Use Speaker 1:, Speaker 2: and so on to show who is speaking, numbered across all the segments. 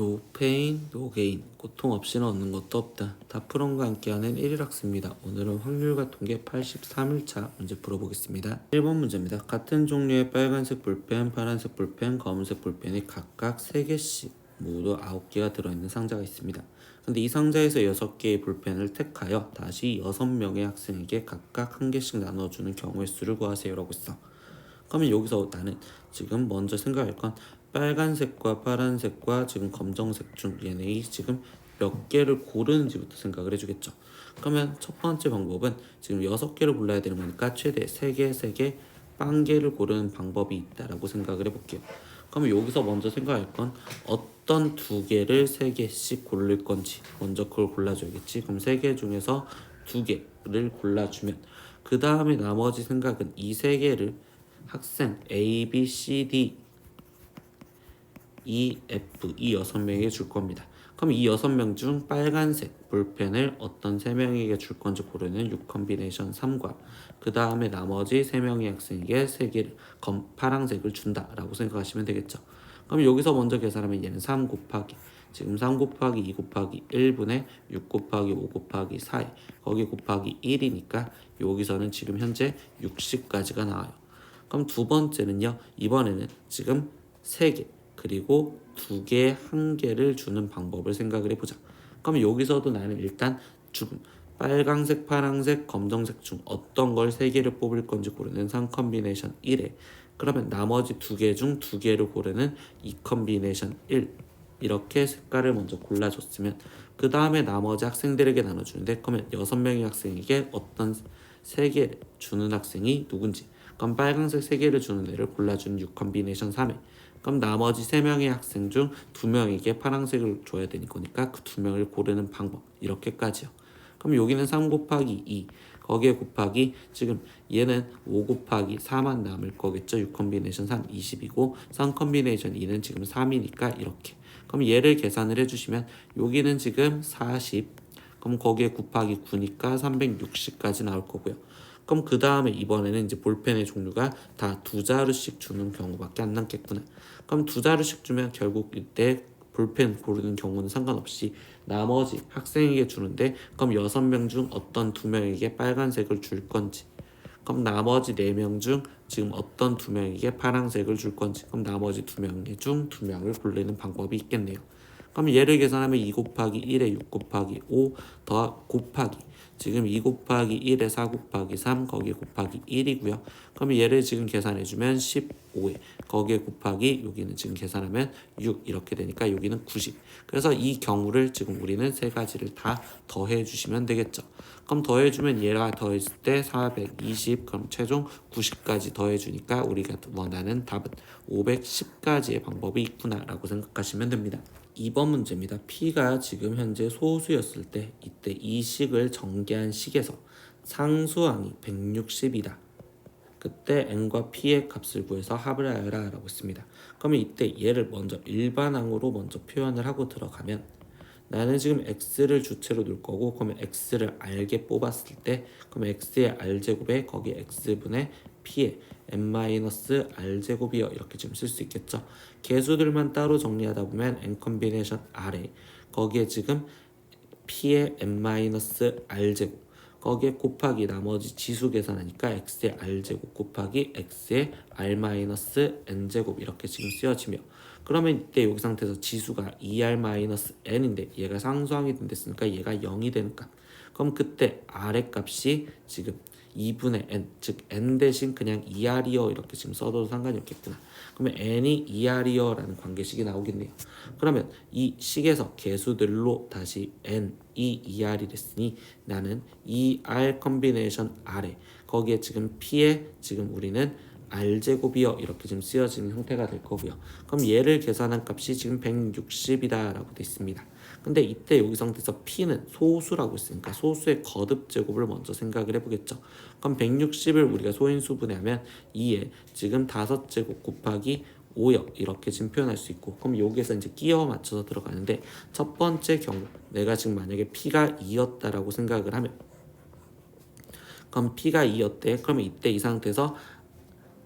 Speaker 1: No pain, no gain. 고통 없이는 얻는 것도 없다. 다프론과 함께하는 1일 학습입니다. 오늘은 확률과 통계 83일차 문제 풀어보겠습니다. 1번 문제입니다. 같은 종류의 빨간색 볼펜, 파란색 볼펜, 검은색 볼펜이 각각 3개씩 모두 9개가 들어있는 상자가 있습니다. 근데 이 상자에서 6개의 볼펜을 택하여 다시 6명의 학생에게 각각 1개씩 나눠주는 경우의 수를 구하세요 라고 했어. 그러면 여기서 나는 지금 먼저 생각할 건 빨간색과 파란색과 지금 검정색 중 얘네이 지금 몇 개를 고르는지부터 생각을 해주겠죠. 그러면 첫 번째 방법은 지금 6개를 골라야 되는 거니까 최대 3개 빵개를 고르는 방법이 있다라고 생각을 해볼게요. 그러면 여기서 먼저 생각할 건 어떤 2개를 3개씩 고를 건지 먼저 그걸 골라줘야겠지. 그럼 3개 중에서 2개를 골라주면 그 다음에 나머지 생각은 이 3개를 학생 A, B, C, D, E, F 이 6명에게 줄 겁니다. 그럼 이 6명 중 빨간색 볼펜을 어떤 3명에게 줄 건지 고르는 6컨비네이션 3과 그 다음에 나머지 3명의 학생에게 3개를 파란색을 준다라고 생각하시면 되겠죠. 그럼 여기서 먼저 계산하면 얘는 3 곱하기 지금 3 곱하기 2 곱하기 1분의 6 곱하기 5 곱하기 4에 거기 곱하기 1이니까 여기서는 지금 현재 60까지가 나와요. 그럼 두 번째는요. 이번에는 지금 3개 그리고 2개, 1개를 주는 방법을 생각을 해보자. 그럼 여기서도 나는 일단 지금 빨강색, 파란색, 검정색 중 어떤 걸 3개를 뽑을 건지 고르는 3컨비네이션 1에 그러면 나머지 2개 중 2개를 고르는 2컨비네이션 1 이렇게 색깔을 먼저 골라줬으면 그 다음에 나머지 학생들에게 나눠주는데 그러면 6명의 학생에게 어떤 3개 주는 학생이 누군지 그럼 빨간색 3개를 주는 애를 골라주는 6컨비네이션 3에 그럼 나머지 3명의 학생 중 2명에게 파란색을 줘야 되는 거니까 그 2명을 고르는 방법 이렇게까지요. 그럼 여기는 3 곱하기 2 거기에 곱하기 지금 얘는 5 곱하기 4만 남을 거겠죠. 6컨비네이션 3 20이고 3컨비네이션 2는 지금 3이니까 이렇게 그럼 얘를 계산을 해주시면 여기는 지금 40 그럼 거기에 곱하기 9니까 360까지 나올 거고요. 그럼 그 다음에 이번에는 이제 볼펜의 종류가 다 2자루씩 주는 경우밖에 안 남겠구나. 그럼 2자루씩 주면 결국 이때 볼펜 고르는 경우는 상관없이 나머지 학생에게 주는데 그럼 6명 중 어떤 2명에게 빨간색을 줄 건지 그럼 나머지 4명 중 지금 어떤 2명에게 파란색을 줄 건지 그럼 나머지 2명 중 2명을 고르는 방법이 있겠네요. 그럼 얘를 계산하면 2 곱하기 1에 6 곱하기 5 더 곱하기 지금 2 곱하기 1에 4 곱하기 3 거기에 곱하기 1이고요. 그럼 얘를 지금 계산해주면 15에 거기에 곱하기 여기는 지금 계산하면 6 이렇게 되니까 여기는 90. 그래서 이 경우를 지금 우리는 세 가지를 다 더해주시면 되겠죠. 그럼 더해주면 얘가 더했을 때 420 그럼 최종 90까지 더해주니까 우리가 원하는 답은 510가지의 방법이 있구나라고 생각하시면 됩니다. 2번 문제입니다. P가 지금 현재 소수였을 때 이때 이 식을 전개한 식에서 상수항이 160이다. 그때 n과 p의 값을 구해서 합을 하여라 라고 했습니다. 그러면 이때 얘를 먼저 일반항으로 먼저 표현을 하고 들어가면 나는 지금 x를 주체로 둘 거고 그러면 x를 r게 뽑았을 때 그러면 x의 r제곱에 거기 x분의 p의 n-r제곱이요 이렇게 지금 쓸 수 있겠죠. 개수들만 따로 정리하다 보면 n 컨비네이션 r에 거기에 지금 p의 n-r제곱 거기에 곱하기 나머지 지수 계산하니까 x의 r제곱 곱하기 x의 r-n제곱 이렇게 지금 쓰여지며 그러면 이때 여기 상태에서 지수가 2r-n인데 얘가 상수항이 됐으니까 얘가 0이 되는 값 그럼 그때 r의 값이 지금 2분의 n 즉 n 대신 그냥 2r이요 이렇게 지금 써도 상관이 없겠구나. 그러면 n이 2r이요 라는 관계식이 나오겠네요. 그러면 이 식에서 개수들로 다시 n이 2r이 됐으니 나는 2r 컨비네이션 r에 거기에 지금 p에 지금 우리는 r제곱이요 이렇게 지금 쓰여지는 형태가 될 거고요. 그럼 얘를 계산한 값이 지금 160이다 라고 되어 있습니다. 근데 이때 여기 상태에서 p는 소수라고 했으니까 소수의 거듭 제곱을 먼저 생각을 해보겠죠. 그럼 160을 우리가 소인수분해하면 2에 지금 5제곱 곱하기 5역 이렇게 지금 표현할 수 있고 그럼 여기에서 이제 끼워 맞춰서 들어가는데 첫 번째 경우 내가 지금 만약에 p가 2였다라고 생각을 하면 그럼 p가 2였대. 그러면 이때 이 상태에서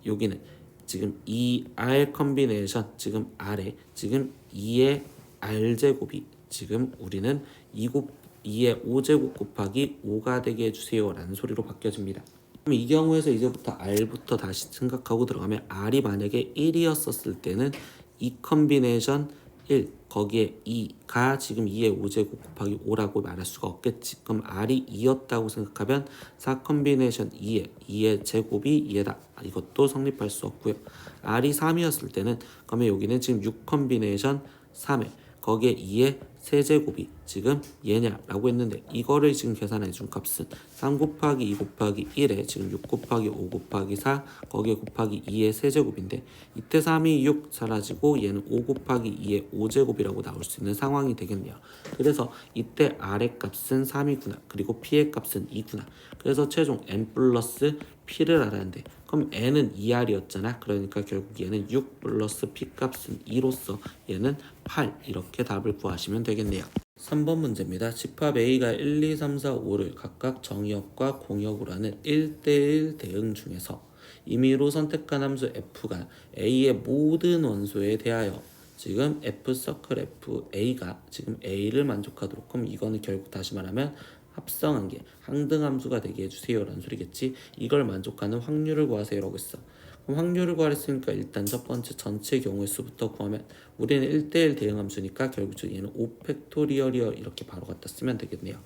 Speaker 1: 여기는 지금 2R 컨비네이션 지금 R에 지금 2의 r제곱이 지금 우리는 2의 5제곱 곱하기 5가 되게 해주세요 라는 소리로 바뀌어집니다. 그럼 이 경우에서 이제부터 r부터 다시 생각하고 들어가면 r이 만약에 1이었었을 때는 이 컨비네이션 1 거기에 2가 지금 2의 5제곱 곱하기 5라고 말할 수가 없겠지. 그럼 r이 2였다고 생각하면 4 컨비네이션 2의 제곱이 2에다. 이것도 성립할 수 없고요. r이 3이었을 때는 그러면 여기는 지금 6 컨비네이션 3에 거기에 2의 세제곱이 지금 얘냐라고 했는데 이거를 지금 계산해 준 값은 3 곱하기 2 곱하기 1에 지금 6 곱하기 5 곱하기 4 거기에 곱하기 2의 세제곱인데 이때 3이 6 사라지고 얘는 5 곱하기 2의 5제곱이라고 나올 수 있는 상황이 되겠네요. 그래서 이때 R의 값은 3이구나. 그리고 P의 값은 2구나. 그래서 최종 N 플러스 P를 알았는데 그럼 N은 2R이었잖아. 그러니까 결국 얘는 6 플러스 P 값은 2로서 얘는 8 이렇게 답을 구하시면 되겠네요. 3번 문제입니다. 집합 A가 1, 2, 3, 4, 5를 각각 정의역과 공역으로 하는 1대1 대응 중에서 임의로 선택한 함수 F가 A의 모든 원소에 대하여 지금 F 서클 F A가 지금 A를 만족하도록 그럼 이거는 결국 다시 말하면 합성한 게 항등함수가 되게 해주세요 라는 소리겠지. 이걸 만족하는 확률을 구하세요 라고 했어. 그럼 확률을 구하랬으니까 일단 첫 번째 전체 경우의 수부터 구하면 우리는 1대1 대응함수니까 결국 얘는 5팩토리얼이요 이렇게 바로 갖다 쓰면 되겠네요.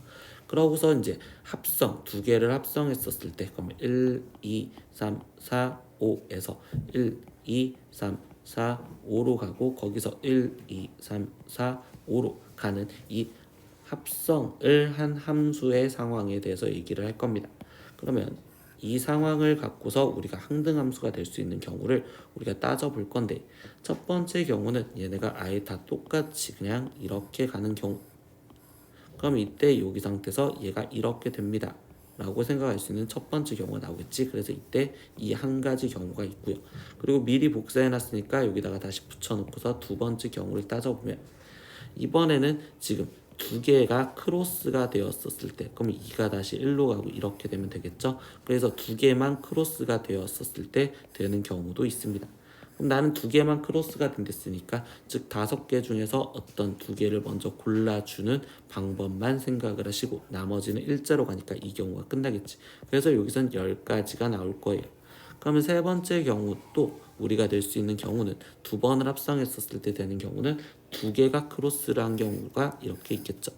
Speaker 1: 그러고서 이제 합성 두 개를 합성했었을 때 그러면 1, 2, 3, 4, 5에서 1, 2, 3, 4, 5로 가고 거기서 1, 2, 3, 4, 5로 가는 이 합성을 한 함수의 상황에 대해서 얘기를 할 겁니다. 그러면 이 상황을 갖고서 우리가 항등함수가 될 수 있는 경우를 우리가 따져볼 건데 첫 번째 경우는 얘네가 아예 다 똑같이 그냥 이렇게 가는 경우 그럼 이때 여기 상태에서 얘가 이렇게 됩니다 라고 생각할 수 있는 첫 번째 경우가 나오겠지. 그래서 이때 이 한 가지 경우가 있고요. 그리고 미리 복사해 놨으니까 여기다가 다시 붙여놓고서 두 번째 경우를 따져보면 이번에는 지금 두 개가 크로스가 되었었을 때 그럼 2가 다시 1로 가고 이렇게 되면 되겠죠. 그래서 두 개만 크로스가 되었었을 때 되는 경우도 있습니다. 그럼 나는 두 개만 크로스가 됐으니까 즉 5개 중에서 어떤 두 개를 먼저 골라주는 방법만 생각을 하시고 나머지는 일자로 가니까 이 경우가 끝나겠지. 그래서 여기선 10가지가 나올 거예요. 그러면 세 번째 경우 또 우리가 낼 수 있는 경우는 두 번을 합성했었을 때 되는 경우는 두 개가 크로스를 한 경우가 이렇게 있겠죠.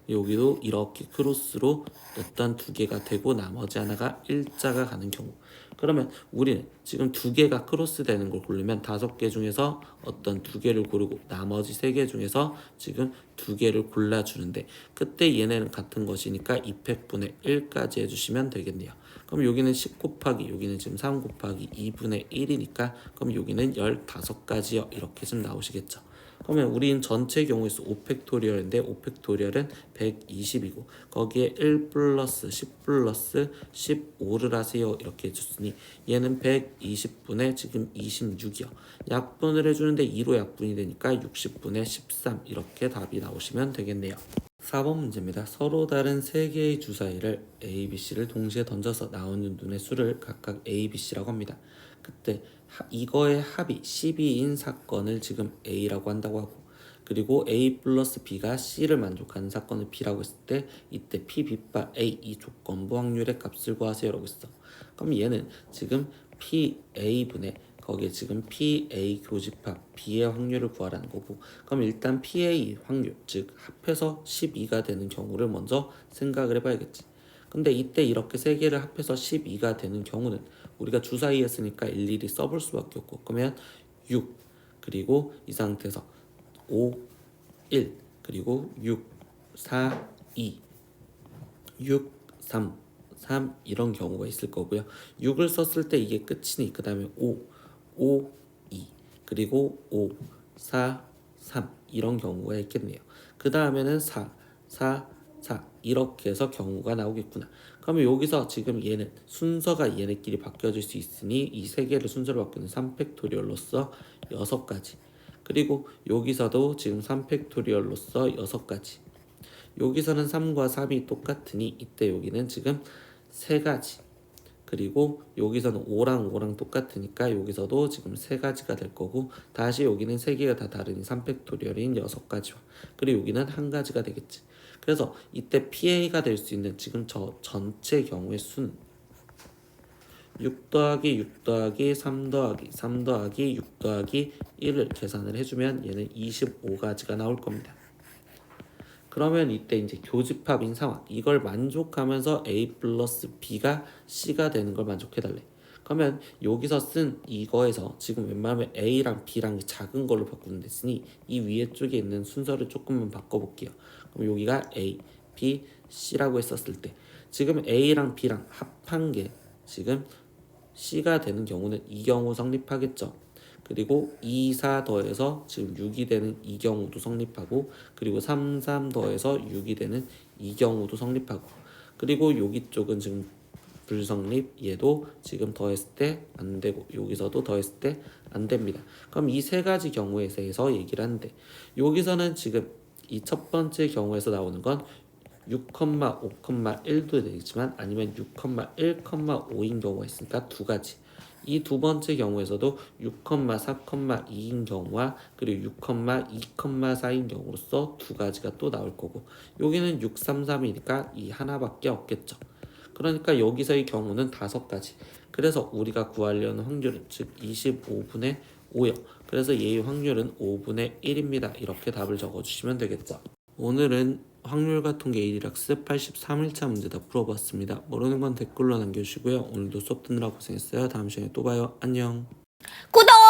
Speaker 1: 여기도 이렇게 크로스로 어떤 두 개가 되고 나머지 하나가 일자가 가는 경우 그러면 우리는 지금 두 개가 크로스 되는 걸 고르면 5개 중에서 어떤 두 개를 고르고 나머지 3개 중에서 지금 두 개를 골라주는데 그때 얘네는 같은 것이니까 2팩분의 1까지 해주시면 되겠네요. 그럼 여기는 10 곱하기 여기는 지금 3 곱하기 2분의 1이니까 그럼 여기는 15가지요 이렇게 좀 나오시겠죠. 그러면 우린 전체 경우에서 5팩토리얼인데 5팩토리얼은 120이고 거기에 1 플러스 10 플러스 15를 하세요 이렇게 해줬으니 얘는 120분의 지금 26이요. 약분을 해주는데 2로 약분이 되니까 60분의 13 이렇게 답이 나오시면 되겠네요. 4번 문제입니다. 서로 다른 3개의 주사위를 A, B, C를 동시에 던져서 나오는 눈의 수를 각각 A, B, C라고 합니다. 그때 이거의 합이 12인 사건을 지금 A라고 한다고 하고 그리고 A 플러스 B가 C를 만족하는 사건을 B라고 했을 때 이때 P, B, 바 A 이 조건부 확률의 값을 구하세요 라고 했어. 그럼 얘는 지금 PA분의 거기에 지금 PA 교집합 B의 확률을 구하라는 거고 그럼 일단 PA 확률 즉 합해서 12가 되는 경우를 먼저 생각을 해봐야겠지. 근데 이때 이렇게 세 개를 합해서 12가 되는 경우는 우리가 주사위 했으니까 일일이 써볼 수밖에 없고 그러면 6 그리고 이 상태에서 5 1 그리고 6 4 2 6 3 3 이런 경우가 있을 거고요. 6을 썼을 때 이게 끝이니 그 다음에 5 2 그리고 5 4 3 이런 경우가 있겠네요. 그 다음에는 4 이렇게 해서 경우가 나오겠구나. 그러면 여기서 지금 얘는 순서가 얘네끼리 바뀌어질 수 있으니 이 세 개를 순서로 바꾸는 3팩토리얼로서 6가지 그리고 여기서도 지금 3팩토리얼로서 6가지 여기서는 3과 3이 똑같으니 이때 여기는 지금 3가지 그리고 여기서는 5랑 똑같으니까 여기서도 지금 3가지가 될 거고, 다시 여기는 3개가 다 다르니 3팩토리얼인 6가지와, 그리고 여기는 1가지가 되겠지. 그래서 이때 PA가 될 수 있는 지금 저 전체 경우의 수는 6 더하기 6 더하기 3 더하기 3 더하기 6 더하기 1을 계산을 해주면 얘는 25가지가 나올 겁니다. 그러면 이때 이제 교집합인 상황, 이걸 만족하면서 A 플러스 B가 C가 되는 걸 만족해달래. 그러면 여기서 쓴 이거에서 지금 웬만하면 A랑 B랑 작은 걸로 바꾸는 됐으니 이 위에 쪽에 있는 순서를 조금만 바꿔볼게요. 그럼 여기가 A, B, C라고 했었을 때 지금 A랑 B랑 합한 게 지금 C가 되는 경우는 이 경우 성립하겠죠. 그리고 2, 4 더해서 지금 6이 되는 이 경우도 성립하고, 그리고 3, 3 더해서 6이 되는 이 경우도 성립하고, 그리고 여기 쪽은 지금 불성립, 얘도 지금 더했을 때 안 되고 여기서도 더했을 때 안 됩니다. 그럼 이 3가지 경우에 대해서 얘기를 하는데, 여기서는 지금 이 첫 번째 경우에서 나오는 건 6,5,1도 되겠지만 아니면 6,1,5인 경우가 있으니까 2가지. 이 두 번째 경우에서도 6,4,2인 경우와 그리고 6,2,4인 경우로서 2가지가 또 나올 거고, 여기는 6, 3, 3이니까 이 하나밖에 없겠죠. 그러니까 여기서의 경우는 5가지. 그래서 우리가 구하려는 확률은 즉 25분의 5요. 그래서 얘의 확률은 5분의 1입니다. 이렇게 답을 적어주시면 되겠죠. 오늘은 확률과 통계 AD락스 83일차 문제 다 풀어봤습니다. 모르는 건 댓글로 남겨주시고요. 오늘도 수업 듣느라 고생했어요. 다음 시간에 또 봐요. 안녕.
Speaker 2: 구독!